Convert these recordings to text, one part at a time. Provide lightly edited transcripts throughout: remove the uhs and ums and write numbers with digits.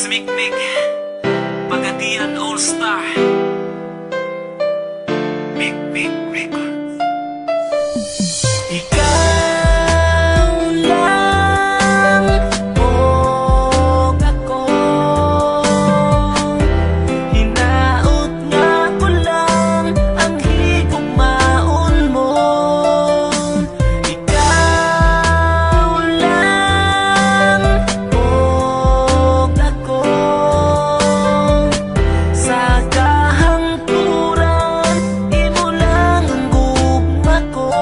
Smikmik Pagadian All Star Mikmik Records. Ikaw lang o ako, hinaot nga ko lang ang higugmaon mo. Ikaw lang o ako, sa kahangturan imo lang ang gugma ko.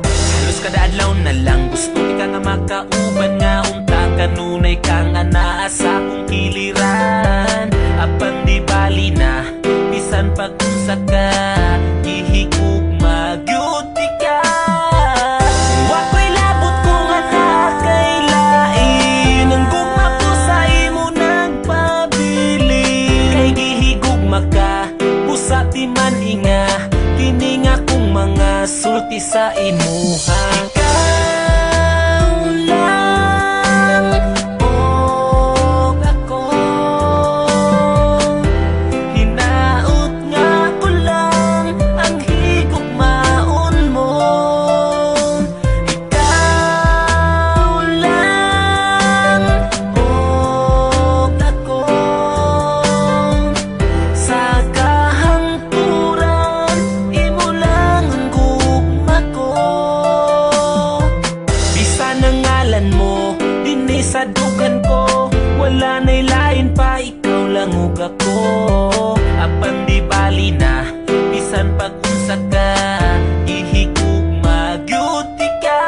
Halos kada adlaw na lang gusto ka nga makauban nga unta kanunay kang anaa sa akong kiliran. Apan di bali na bisan pag-usa ka gihigugma gyud ka. Wako'y labot ko nga nakailain ang gugma ko sa imo nagpabili. Kay gihigugma ka busa ti man inga kini nga kong mga sulti sa imuha. Ikaw lang o ako, hinaot nga ko lang ang higugmaon mo. Ikaw lang o ako, sa kahangturan imo lang ang gugma ko. Bisan ang ngalan mo dinhi sa dugan ko, wala na'y lain pa, ikaw lang ug ako. Apan di bali na bisan pag-unsa ka gihigugma gyud ka.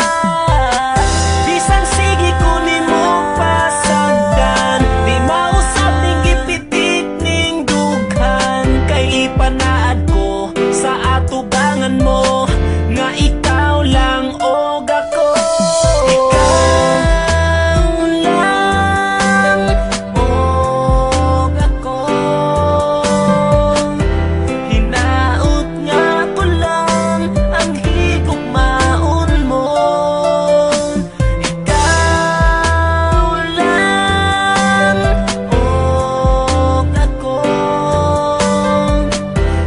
Bisan sige ko nimo pasagdan, di mausap ning gipitik ning dughan. Kay ipanaad ko sa atubangan mo nga ikaw lang og ako. Ikaw lang og ako, hinaot nga ko lang ang higugmaon mo. Ikaw lang og ako,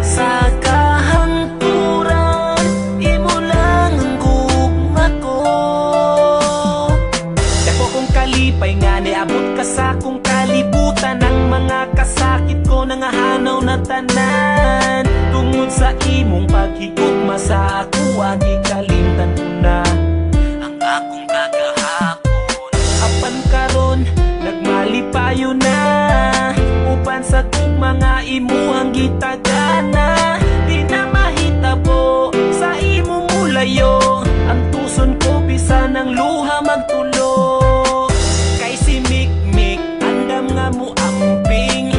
sa kahangturan imo lang ang gugma ko. Dako kong kalipay nga niabot ka sa akong kalibutan. Ang mga kasakit ko nangahanaw na tanan tungod sa imong paghigugma sa ako. Gikalimtan ko na ang akong kagahapon. Apan karon nagmalipayo na upan sa tugma nga imuhang gitagana. Di na mahitabo sa imong mulayo ang tuson ko bisan ang luha magtulo. Kay si Mikmik andam nga mo amping,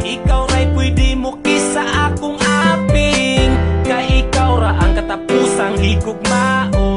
ikaw ra'y pwede mo kisa akong aping. Kay ikaw ra ang katapusang higugmao.